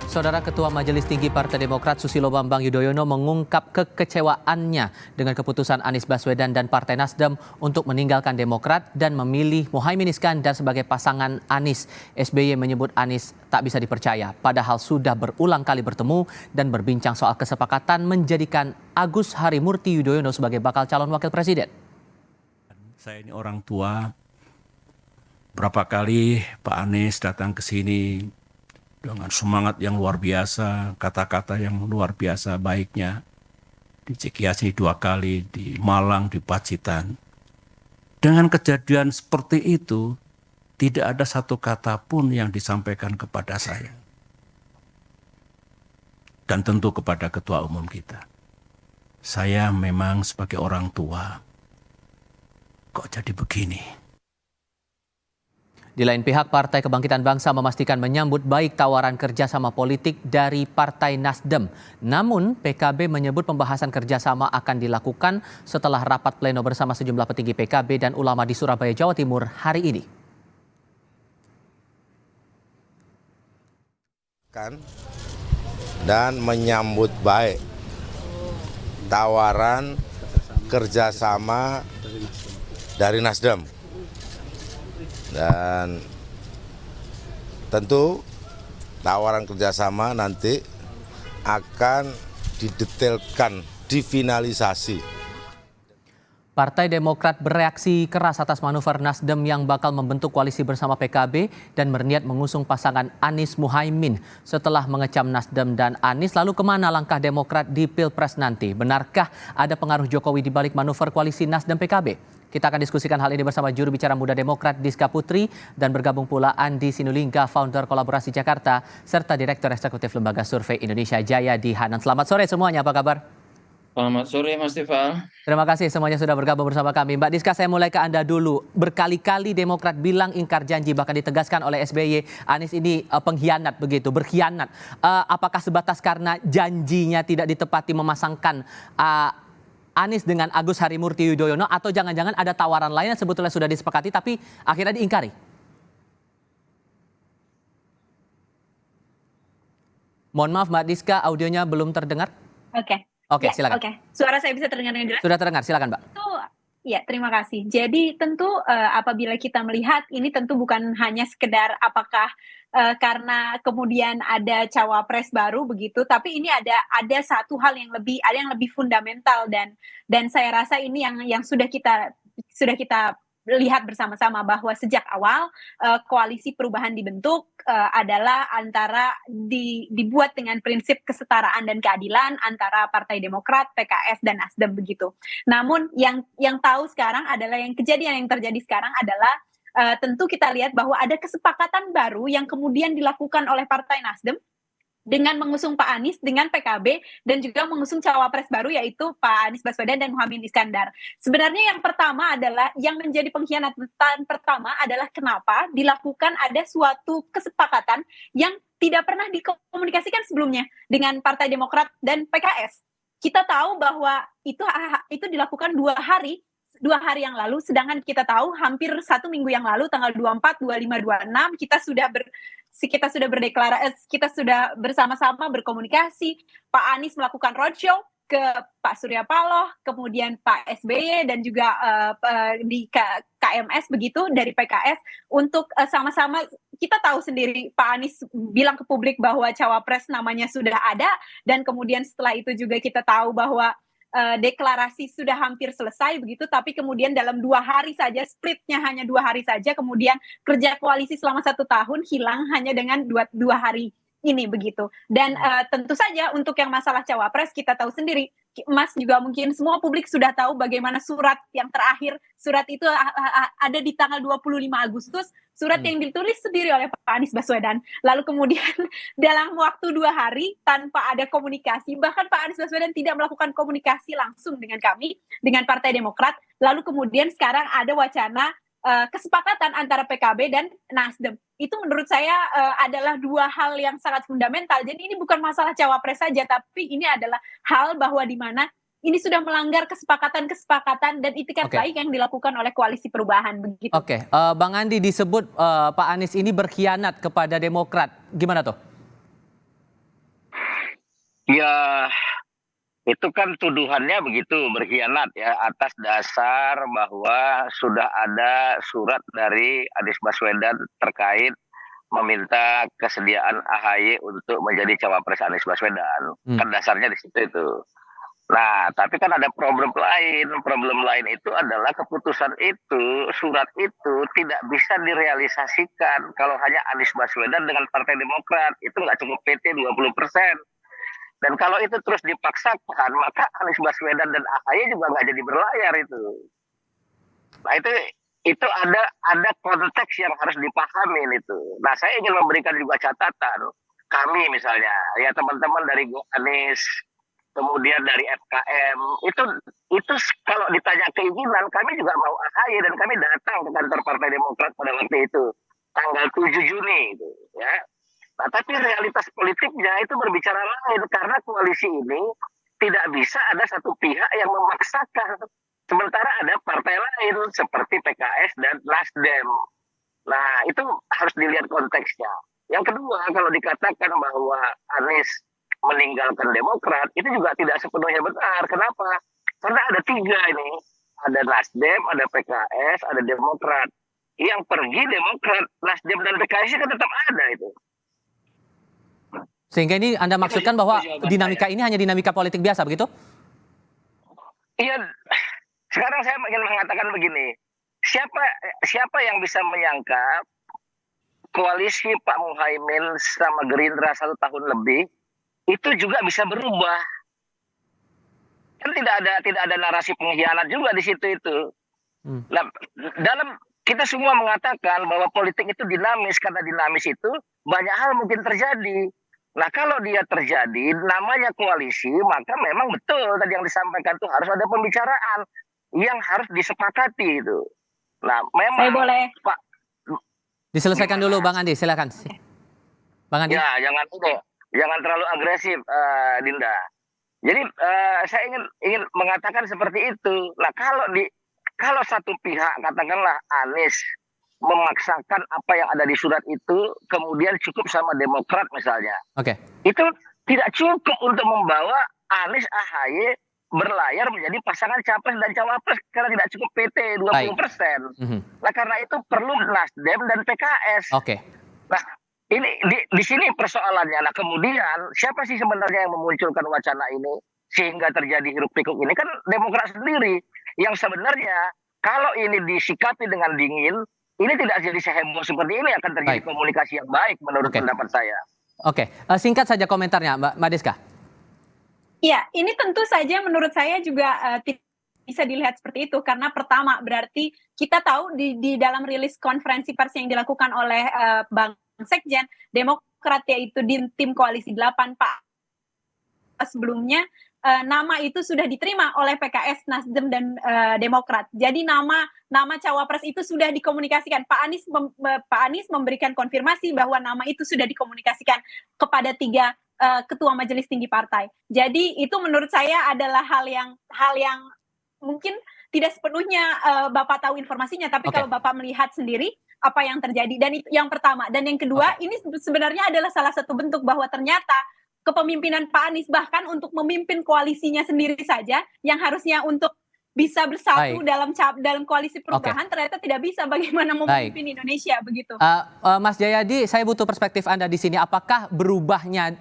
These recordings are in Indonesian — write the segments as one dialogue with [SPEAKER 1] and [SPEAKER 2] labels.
[SPEAKER 1] Saudara Ketua Majelis Tinggi Partai Demokrat Susilo Bambang Yudhoyono mengungkap kekecewaannya dengan keputusan Anies Baswedan dan Partai Nasdem untuk meninggalkan Demokrat dan memilih Muhaimin Iskandar sebagai pasangan Anies. SBY menyebut Anies tak bisa dipercaya, padahal sudah berulang kali bertemu dan berbincang soal kesepakatan menjadikan Agus Harimurti Yudhoyono sebagai bakal calon wakil presiden.
[SPEAKER 2] Saya ini orang tua, berapa kali Pak Anies datang ke sini dengan semangat yang luar biasa, kata-kata yang luar biasa baiknya. Di Cikias ini 2 kali, di Malang, di Pacitan. Dengan kejadian seperti itu, tidak ada satu kata pun yang disampaikan kepada saya. Dan tentu kepada Ketua Umum kita. Saya memang sebagai orang tua, kok jadi begini?
[SPEAKER 1] Di lain pihak, Partai Kebangkitan Bangsa memastikan menyambut baik tawaran kerjasama politik dari Partai Nasdem. Namun, PKB menyebut pembahasan kerjasama akan dilakukan setelah rapat pleno bersama sejumlah petinggi PKB dan ulama di Surabaya, Jawa Timur hari ini.
[SPEAKER 3] Dan menyambut baik tawaran kerjasama dari Nasdem. Dan tentu tawaran kerjasama nanti akan didetailkan, difinalisasi.
[SPEAKER 1] Partai Demokrat bereaksi keras atas manuver Nasdem yang bakal membentuk koalisi bersama PKB dan berniat mengusung pasangan Anies Muhaimin. Setelah mengecam Nasdem dan Anies, lalu kemana langkah Demokrat di Pilpres nanti? Benarkah ada pengaruh Jokowi di balik manuver koalisi Nasdem PKB? Kita akan diskusikan hal ini bersama juru bicara muda Demokrat Diska Putri dan bergabung pula Andi Sinulinga, founder Kolaborasi Jakarta, serta Direktur Eksekutif Lembaga Survei Indonesia Jayadi Hanan. Selamat sore semuanya, apa kabar?
[SPEAKER 4] Selamat sore Mas Tifal.
[SPEAKER 1] Terima kasih semuanya sudah bergabung bersama kami. Mbak Diska, saya mulai ke Anda dulu. Berkali-kali Demokrat bilang ingkar janji, bahkan ditegaskan oleh SBY, Anies ini pengkhianat begitu, berkhianat. Apakah sebatas karena janjinya tidak ditepati memasangkan Anies dengan Agus Harimurti Yudhoyono, atau jangan-jangan ada tawaran lain yang sebetulnya sudah disepakati tapi akhirnya diingkari? Mohon maaf Mbak Diska, audionya belum terdengar. Oke, silakan.
[SPEAKER 5] Suara saya bisa terdengar dengan jelas?
[SPEAKER 1] Sudah terdengar, silakan Mbak.
[SPEAKER 5] Ya, terima kasih. Jadi tentu apabila kita melihat ini tentu bukan hanya sekedar apakah karena kemudian ada cawapres baru begitu, tapi ini ada satu hal yang lebih fundamental dan saya rasa ini yang sudah kita lihat bersama-sama bahwa sejak awal koalisi perubahan dibentuk adalah antara dibuat dengan prinsip kesetaraan dan keadilan antara Partai Demokrat, PKS dan Nasdem begitu. Namun yang tahu sekarang adalah kejadian yang terjadi sekarang adalah tentu kita lihat bahwa ada kesepakatan baru yang kemudian dilakukan oleh Partai Nasdem dengan mengusung Pak Anies dengan PKB dan juga mengusung cawapres baru yaitu Pak Anies Baswedan dan Muhaimin Iskandar. Sebenarnya yang pertama adalah yang menjadi pengkhianatan pertama adalah kenapa dilakukan ada suatu kesepakatan yang tidak pernah dikomunikasikan sebelumnya dengan Partai Demokrat dan PKS. Kita tahu bahwa itu dilakukan 2 hari yang lalu, sedangkan kita tahu hampir 1 minggu yang lalu tanggal 24, 25, 26 kita sudah bersama-sama berkomunikasi. Pak Anies melakukan roadshow ke Pak Surya Paloh, kemudian Pak SBY dan juga di KMS begitu dari PKS untuk sama-sama. Kita tahu sendiri Pak Anies bilang ke publik bahwa cawapres namanya sudah ada, dan kemudian setelah itu juga kita tahu bahwa deklarasi sudah hampir selesai begitu, tapi kemudian dalam 2 hari saja, splitnya hanya 2 hari saja, kemudian kerja koalisi selama 1 tahun hilang hanya dengan 2 hari ini begitu. Dan tentu saja untuk yang masalah cawapres kita tahu sendiri, Mas juga mungkin semua publik sudah tahu bagaimana surat yang terakhir, surat itu ada di tanggal 25 Agustus, surat yang ditulis sendiri oleh Pak Anies Baswedan. Lalu kemudian dalam waktu 2 hari tanpa ada komunikasi, bahkan Pak Anies Baswedan tidak melakukan komunikasi langsung dengan kami, dengan Partai Demokrat. Lalu kemudian sekarang ada wacana kesepakatan antara PKB dan Nasdem. Itu menurut saya adalah 2 hal yang sangat fundamental. Jadi ini bukan masalah cawapres saja, tapi ini adalah hal bahwa di mana ini sudah melanggar kesepakatan dan itikat baik yang dilakukan oleh koalisi perubahan begitu.
[SPEAKER 1] Bang Andi, disebut Pak Anies ini berkhianat kepada Demokrat. Gimana tuh?
[SPEAKER 6] Ya, itu kan tuduhannya begitu, berkhianat ya, atas dasar bahwa sudah ada surat dari Anies Baswedan terkait meminta kesediaan AHY untuk menjadi cawapres Anies Baswedan. Kan dasarnya di situ itu. Nah, tapi kan ada problem lain. Problem lain itu adalah keputusan itu, surat itu tidak bisa direalisasikan kalau hanya Anies Baswedan dengan Partai Demokrat. Itu nggak cukup PT 20%. Dan kalau itu terus dipaksakan, maka Anies Baswedan dan AHY juga nggak jadi berlayar itu. Nah, itu ada konteks yang harus dipahami itu. Nah, saya ingin memberikan juga catatan. Kami misalnya, ya teman-teman dari Anies, kemudian dari FKM, itu kalau ditanya keinginan, kami juga mau AHY dan kami datang ke kantor Partai Demokrat pada waktu itu, tanggal 7 Juni itu, ya. Nah, tapi realitas politiknya itu berbicara lain karena koalisi ini tidak bisa ada satu pihak yang memaksakan. Sementara ada partai lain seperti PKS dan Nasdem. Nah, itu harus dilihat konteksnya. Yang kedua, kalau dikatakan bahwa Anies meninggalkan Demokrat, itu juga tidak sepenuhnya benar. Kenapa? Karena ada 3 ini. Ada Nasdem, ada PKS, ada Demokrat. Yang pergi Demokrat, Nasdem, dan PKS kan tetap ada itu.
[SPEAKER 1] Sehingga ini Anda maksudkan bahwa dinamika ini hanya dinamika politik biasa, begitu?
[SPEAKER 6] Iya, sekarang saya ingin mengatakan begini. Siapa yang bisa menyangka koalisi Pak Muhaimin sama Gerindra 1 tahun lebih itu juga bisa berubah? Kan tidak ada narasi pengkhianat juga di situ itu. Nah, kita semua mengatakan bahwa politik itu dinamis, karena dinamis itu banyak hal mungkin terjadi. Nah, kalau dia terjadi, namanya koalisi, maka memang betul tadi yang disampaikan itu harus ada pembicaraan yang harus disepakati itu. Nah, memang
[SPEAKER 5] Saya boleh.
[SPEAKER 6] Pak,
[SPEAKER 1] Diselesaikan dulu, Bang Andi, silakan. Bang Andi.
[SPEAKER 6] ya jangan terlalu agresif, Dinda. Jadi saya ingin mengatakan seperti itu. Nah, kalau satu pihak, katakanlah Anies, memaksakan apa yang ada di surat itu, kemudian cukup sama Demokrat misalnya.
[SPEAKER 1] Oke.
[SPEAKER 6] Itu tidak cukup untuk membawa Anies AHY berlayar menjadi pasangan capres dan cawapres karena tidak cukup PT 20%. Nah, karena itu perlu Nasdem dan PKS.
[SPEAKER 1] Oke.
[SPEAKER 6] Nah, ini di sini persoalannya. Nah, kemudian siapa sih sebenarnya yang memunculkan wacana ini sehingga terjadi hiruk pikuk ini? Kan Demokrat sendiri yang sebenarnya kalau ini disikapi dengan dingin, ini tidak jadi seheboh seperti ini, akan terjadi komunikasi yang baik menurut pendapat saya.
[SPEAKER 1] Oke, singkat saja komentarnya, Mbak Deska.
[SPEAKER 5] Iya, ini tentu saja menurut saya juga bisa dilihat seperti itu, karena pertama berarti kita tahu di dalam rilis konferensi pers yang dilakukan oleh Bang Sekjen Demokrat, yaitu di tim koalisi 8 Pak sebelumnya, nama itu sudah diterima oleh PKS, Nasdem, dan Demokrat. Jadi nama cawapres itu sudah dikomunikasikan. Pak Anies memberikan konfirmasi bahwa nama itu sudah dikomunikasikan kepada 3 ketua majelis tinggi partai. Jadi itu menurut saya adalah hal yang mungkin tidak sepenuhnya Bapak tahu informasinya, tapi kalau Bapak melihat sendiri apa yang terjadi, dan itu yang pertama. Dan yang kedua, ini sebenarnya adalah salah satu bentuk bahwa ternyata kepemimpinan Pak Anies bahkan untuk memimpin koalisinya sendiri saja yang harusnya untuk bisa bersatu dalam koalisi perubahan ternyata tidak bisa, bagaimana memimpin Indonesia begitu.
[SPEAKER 1] Mas Jayadi, saya butuh perspektif Anda di sini. Apakah berubahnya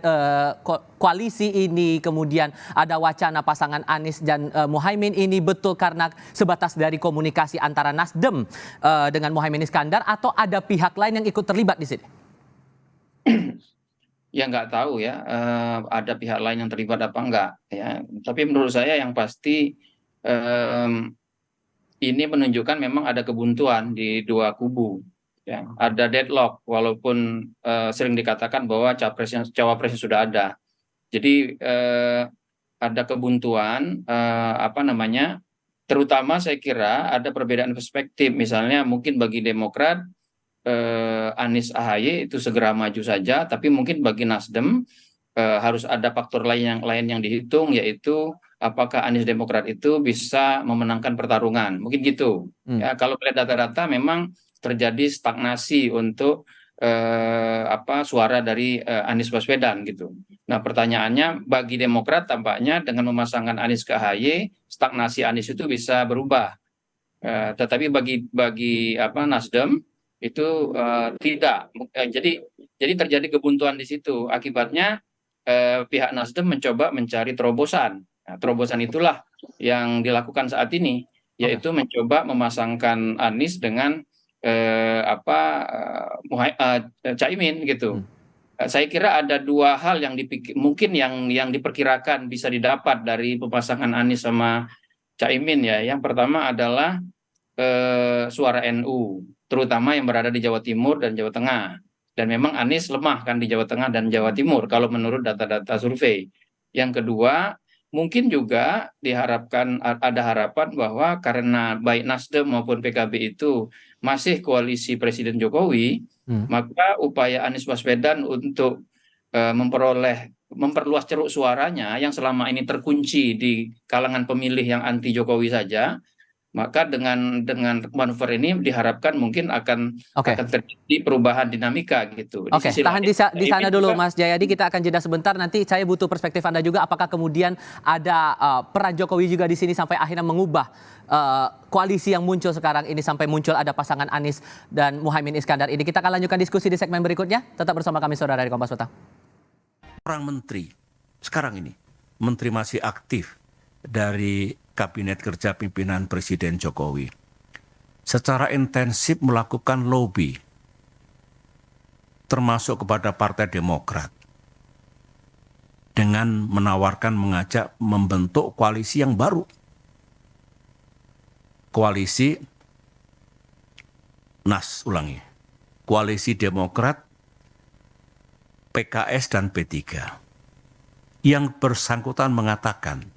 [SPEAKER 1] koalisi ini, kemudian ada wacana pasangan Anies dan Muhaimin ini betul karena sebatas dari komunikasi antara Nasdem dengan Muhaimin Iskandar, atau ada pihak lain yang ikut terlibat di sini?
[SPEAKER 4] Ya nggak tahu ya, ada pihak lain yang terlibat apa enggak ya. Tapi menurut saya yang pasti ini menunjukkan memang ada kebuntuan di 2 kubu. Ya, ada deadlock walaupun sering dikatakan bahwa cawapresnya sudah ada. Jadi ada kebuntuan, terutama saya kira ada perbedaan perspektif. Misalnya mungkin bagi Demokrat, Anies AHY itu segera maju saja, tapi mungkin bagi Nasdem harus ada faktor lain yang dihitung, yaitu apakah Anies Demokrat itu bisa memenangkan pertarungan, mungkin gitu. Ya, kalau melihat data-data memang terjadi stagnasi untuk suara dari Anies Baswedan gitu. Nah, pertanyaannya bagi Demokrat tampaknya dengan memasangkan Anies ke AHY, stagnasi Anies itu bisa berubah. Tetapi bagi Nasdem itu tidak. Jadi terjadi kebuntuan di situ. Akibatnya pihak Nasdem mencoba mencari terobosan. Nah, terobosan itulah yang dilakukan saat ini, yaitu mencoba memasangkan Anies dengan Caimin gitu. Saya kira ada dua hal yang mungkin yang diperkirakan bisa didapat dari pemasangan Anies sama Caimin ya. Yang pertama adalah suara NU, terutama yang berada di Jawa Timur dan Jawa Tengah. Dan memang Anies lemah kan di Jawa Tengah dan Jawa Timur kalau menurut data-data survei. Yang kedua, mungkin juga diharapkan ada harapan bahwa karena baik Nasdem maupun PKB itu masih koalisi Presiden Jokowi, maka upaya Anies Baswedan untuk memperluas ceruk suaranya yang selama ini terkunci di kalangan pemilih yang anti Jokowi saja, maka dengan manuver ini diharapkan mungkin akan terjadi perubahan dinamika gitu.
[SPEAKER 1] Oke, tahan di sana dulu Mas Jayadi, kita akan jeda sebentar. Nanti saya butuh perspektif Anda juga. Apakah kemudian ada peran Jokowi juga di sini sampai akhirnya mengubah koalisi yang muncul sekarang ini sampai muncul ada pasangan Anies dan Muhaimin Iskandar ini. Kita akan lanjutkan diskusi di segmen berikutnya. Tetap bersama kami saudara dari Kompas Petang.
[SPEAKER 2] Orang menteri sekarang ini, menteri masih aktif dari Kabinet Kerja Pimpinan Presiden Jokowi secara intensif melakukan lobby termasuk kepada Partai Demokrat dengan mengajak membentuk koalisi yang baru, koalisi koalisi Demokrat, PKS dan P3. Yang bersangkutan mengatakan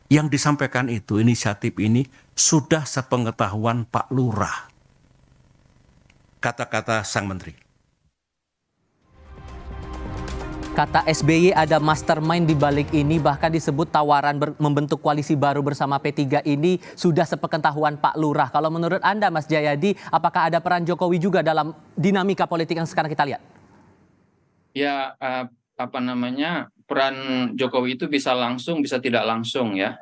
[SPEAKER 2] yang disampaikan itu, inisiatif ini sudah sepengetahuan Pak Lurah. Kata-kata sang menteri.
[SPEAKER 1] Kata SBY ada mastermind di balik ini, bahkan disebut tawaran membentuk koalisi baru bersama P3 ini sudah sepengetahuan Pak Lurah. Kalau menurut Anda Mas Jayadi, apakah ada peran Jokowi juga dalam dinamika politik yang sekarang kita lihat?
[SPEAKER 4] Ya, peran Jokowi itu bisa langsung, bisa tidak langsung ya.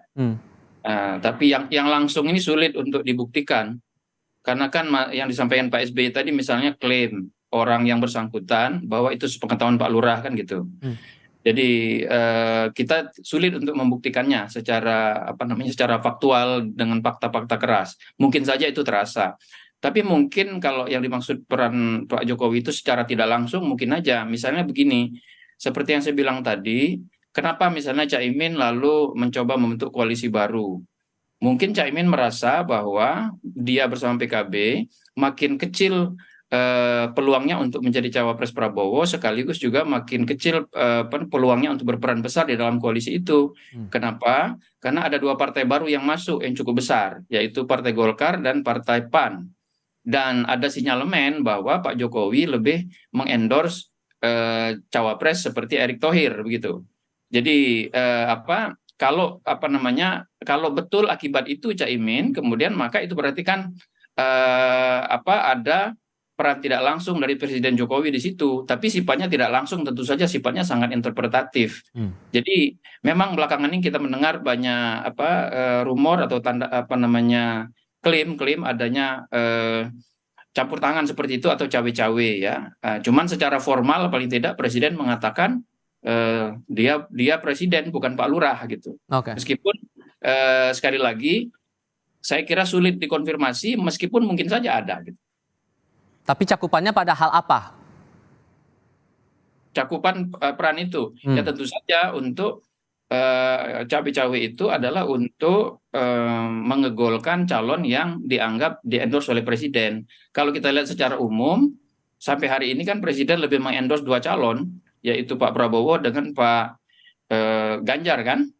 [SPEAKER 4] Tapi yang langsung ini sulit untuk dibuktikan. Karena kan yang disampaikan Pak SBY tadi misalnya klaim orang yang bersangkutan bahwa itu sepengetahuan Pak Lurah kan gitu. Jadi kita sulit untuk membuktikannya secara secara faktual dengan fakta-fakta keras. Mungkin saja itu terasa. Tapi mungkin kalau yang dimaksud peran Pak Jokowi itu secara tidak langsung mungkin aja. Misalnya begini, seperti yang saya bilang tadi, kenapa misalnya Caimin lalu mencoba membentuk koalisi baru? Mungkin Caimin merasa bahwa dia bersama PKB makin kecil peluangnya untuk menjadi cawapres Prabowo, sekaligus juga makin kecil peluangnya untuk berperan besar di dalam koalisi itu. Kenapa? Karena ada dua partai baru yang masuk yang cukup besar, yaitu Partai Golkar dan Partai PAN. Dan ada sinyalemen bahwa Pak Jokowi lebih mengendorse cawapres seperti Erick Thohir begitu. Jadi kalau betul akibat itu Caimin, kemudian maka itu berarti kan ada peran tidak langsung dari Presiden Jokowi di situ, tapi sifatnya tidak langsung, tentu saja sifatnya sangat interpretatif. Jadi memang belakangan ini kita mendengar banyak rumor atau klaim adanya campur tangan seperti itu atau cawe-cawe ya. Cuman secara formal paling tidak Presiden mengatakan dia Presiden bukan Pak Lurah gitu. Meskipun sekali lagi saya kira sulit dikonfirmasi meskipun mungkin saja ada gitu.
[SPEAKER 1] Tapi cakupannya pada hal apa?
[SPEAKER 4] Cakupan peran itu ya tentu saja untuk cawe-cawe itu adalah untuk mengegolkan calon yang dianggap di-endorse oleh Presiden. Kalau kita lihat secara umum, sampai hari ini kan Presiden lebih mengendorse dua calon, yaitu Pak Prabowo dengan Pak Ganjar kan.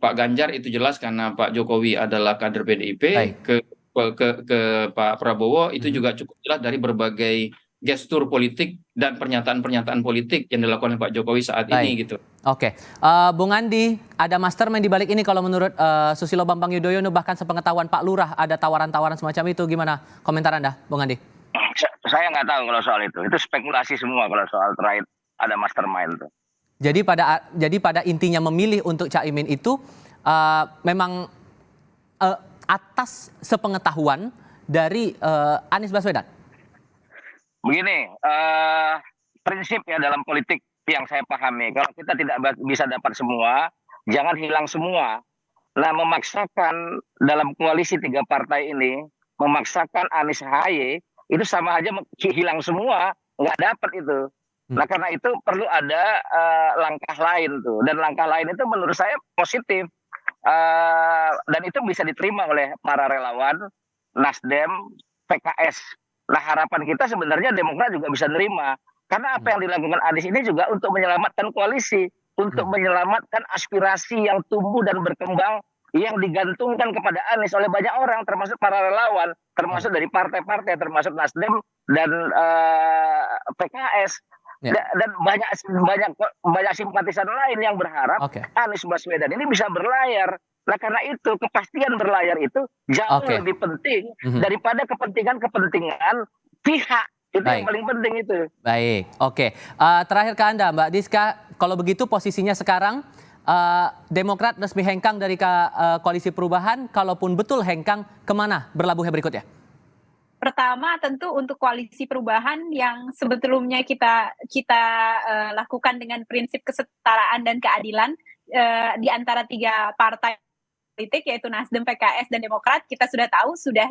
[SPEAKER 4] Pak Ganjar itu jelas karena Pak Jokowi adalah kader PDIP, ke Pak Prabowo itu juga cukup jelas dari berbagai gestur politik dan pernyataan-pernyataan politik yang dilakukan oleh Pak Jokowi saat ini gitu.
[SPEAKER 1] Oke, Bung Andi, ada mastermind di balik ini kalau menurut Susilo Bambang Yudhoyono, bahkan sepengetahuan Pak Lurah ada tawaran-tawaran semacam itu. Gimana komentar Anda, Bung Andi?
[SPEAKER 6] Saya nggak tahu kalau soal itu spekulasi semua kalau soal terkait ada mastermind tuh.
[SPEAKER 1] Jadi pada intinya memilih untuk Caimin itu memang atas sepengetahuan dari Anies Baswedan.
[SPEAKER 6] Begini, prinsip ya dalam politik yang saya pahami, kalau kita tidak bisa dapat semua, jangan hilang semua. Nah, memaksakan dalam koalisi 3 partai ini, memaksakan Anies AHY, itu sama aja hilang semua, nggak dapat itu. Nah, karena itu perlu ada langkah lain tuh, dan langkah lain itu menurut saya positif, dan itu bisa diterima oleh para relawan, Nasdem, PKS. Nah, harapan kita sebenarnya Demokrat juga bisa nerima, karena apa yang dilakukan Anies ini juga untuk menyelamatkan koalisi, untuk menyelamatkan aspirasi yang tumbuh dan berkembang yang digantungkan kepada Anies oleh banyak orang, termasuk para relawan, termasuk dari partai-partai, termasuk Nasdem dan PKS. Dan banyak simpatisan lain yang berharap Anies Baswedan ini bisa berlayar. Nah, karena itu kepastian berlayar itu jauh lebih penting daripada kepentingan pihak. Itu yang paling penting itu.
[SPEAKER 1] Baik, oke. Terakhir ke Anda, Mbak Diska, kalau begitu posisinya sekarang Demokrat resmi hengkang dari Koalisi Perubahan, kalaupun betul hengkang, kemana berlabuhnya berikutnya?
[SPEAKER 5] Pertama tentu untuk Koalisi Perubahan yang sebelumnya kita lakukan dengan prinsip kesetaraan dan keadilan di antara 3 partai politik yaitu Nasdem, PKS dan Demokrat, kita sudah tahu sudah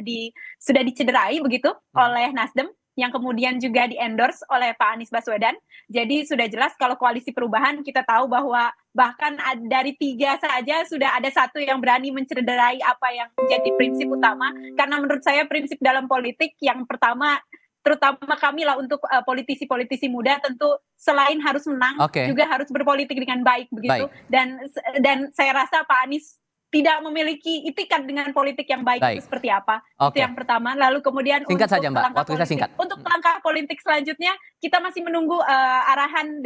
[SPEAKER 5] dicederai begitu oleh Nasdem yang kemudian juga di-endorse oleh Pak Anies Baswedan. Jadi sudah jelas kalau Koalisi Perubahan kita tahu bahwa bahkan dari 3 saja sudah ada 1 yang berani mencederai apa yang menjadi prinsip utama. Karena menurut saya prinsip dalam politik yang pertama, terutama kami lah untuk politisi-politisi muda, tentu selain harus menang, juga harus berpolitik dengan baik begitu. Dan saya rasa Pak Anies tidak memiliki itikat dengan politik yang baik itu seperti apa. Itu yang pertama. Lalu kemudian
[SPEAKER 1] singkat saja, Mbak. Waktu kita singkat.
[SPEAKER 5] Untuk langkah politik selanjutnya kita masih menunggu arahan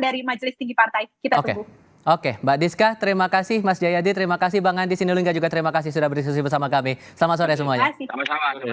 [SPEAKER 5] dari Majelis Tinggi Partai. Kita tunggu.
[SPEAKER 1] Oke, Mbak Diska, terima kasih. Mas Jayadi, terima kasih. Bang Andi Sinulinga juga terima kasih sudah berdiskusi bersama kami. Selamat sore semuanya.
[SPEAKER 6] Sama-sama.